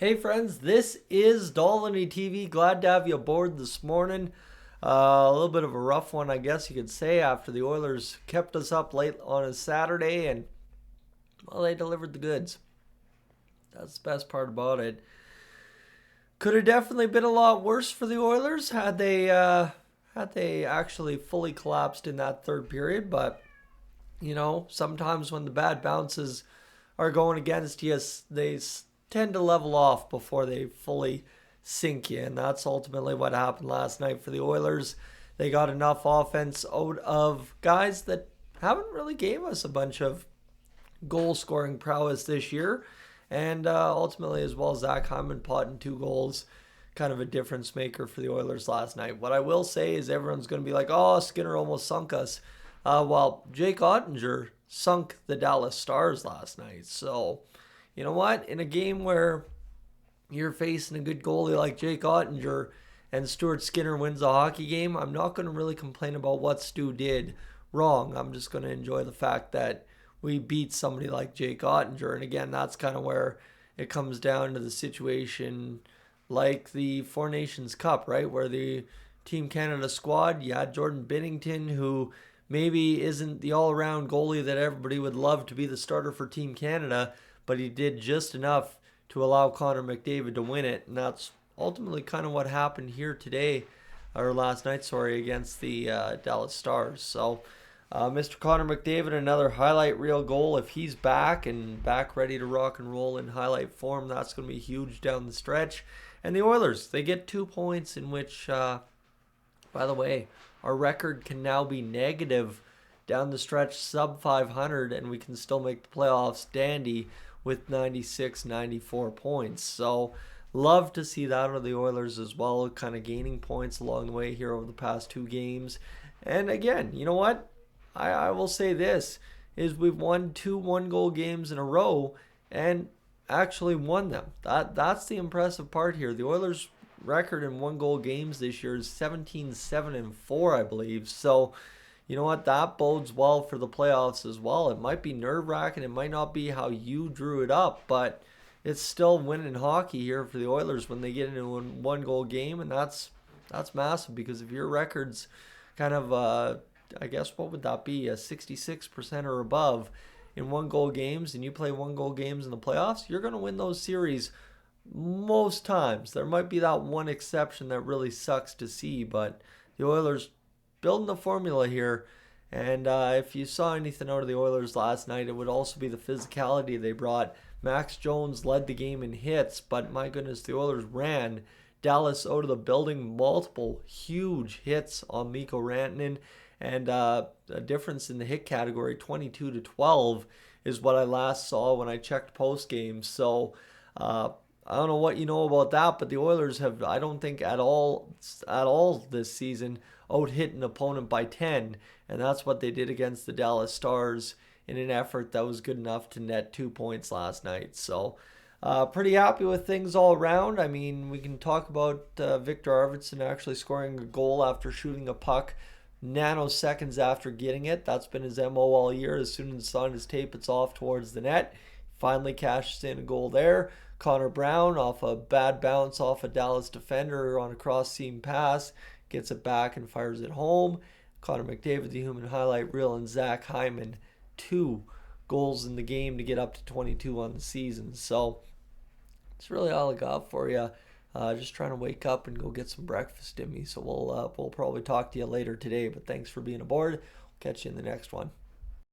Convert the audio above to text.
Hey friends, this is Dolynny TV. Glad to have you aboard this morning. A little bit of a rough one, I guess you could say, after the Oilers kept us up late on a Saturday and, well, they delivered the goods. That's the best part about it. Could have definitely been a lot worse for the Oilers had they actually fully collapsed in that third period, but sometimes when the bad bounces are going against you, they tend to level off before they fully sink you. And that's ultimately what happened last night for the Oilers. They got enough offense out of guys that haven't really gave us a bunch of goal scoring prowess this year. And ultimately, as well, Zach Hyman potting 2 goals, kind of a difference maker for the Oilers last night. What I will say is everyone's going to be like, oh, Skinner almost sunk us. Well, Jake Ottinger sunk the Dallas Stars last night. So, you know what? In a game where you're facing a good goalie like Jake Ottinger and Stuart Skinner wins a hockey game, I'm not going to really complain about what Stu did wrong. I'm just going to enjoy the fact that we beat somebody like Jake Ottinger. And again, that's kind of where it comes down to the situation like the Four Nations Cup, right? Where the Team Canada squad, you had Jordan Binnington, who maybe isn't the all-around goalie that everybody would love to be the starter for Team Canada, but he did just enough to allow Connor McDavid to win it. And that's ultimately kind of what happened here today, or last night, sorry, against the Dallas Stars. So Mr. Connor McDavid, another highlight reel goal. If he's back and back ready to rock and roll in highlight form, that's going to be huge down the stretch. And the Oilers, they get 2 points in which, by the way, our record can now be negative down the stretch, sub 500, and we can still make the playoffs dandy with 96, 94 points. So love to see that out of the Oilers as well, kind of gaining points along the way here over the past 2 games. And again, you know what? I will say this, is we've won 2 one-goal games in a row and actually won them. That's the impressive part here. The Oilers' record in one-goal games this year is 17-7-4, I believe. So, you know what? That bodes well for the playoffs as well. It might be nerve-wracking. It might not be how you drew it up, but it's still winning hockey here for the Oilers when they get into a one-goal game, and that's massive because if your record's kind of I guess what would that be, a 66% or above in one-goal games, and you play one-goal games in the playoffs, you're going to win those series most times. There might be that one exception that really sucks to see, but the Oilers building the formula here. And if you saw anything out of the Oilers last night, it would also be the physicality they brought. Max Jones led the game in hits, but my goodness, the Oilers ran Dallas out of the building. Multiple huge hits on Mikko Rantanen. And a difference in the hit category, 22-12, is what I last saw when I checked post game. So I don't know what you know about that, but the Oilers have, I don't think at all this season, out-hit an opponent by 10, and that's what they did against the Dallas Stars in an effort that was good enough to net 2 points last night. So pretty happy with things all around. I mean, we can talk about Victor Arvidsson actually scoring a goal after shooting a puck nanoseconds after getting it. That's been his MO all year. As soon as it's on his tape, it's off towards the net. Finally cashes in a goal there. Connor Brown off a bad bounce off a Dallas defender on a cross-seam pass, gets it back and fires it home. Connor McDavid, the human highlight reel, and Zach Hyman, 2 goals in the game to get up to 22 on the season. So that's really all I got for you. Just trying to wake up and go get some breakfast in me. So we'll probably talk to you later today. But thanks for being aboard. Catch you in the next one.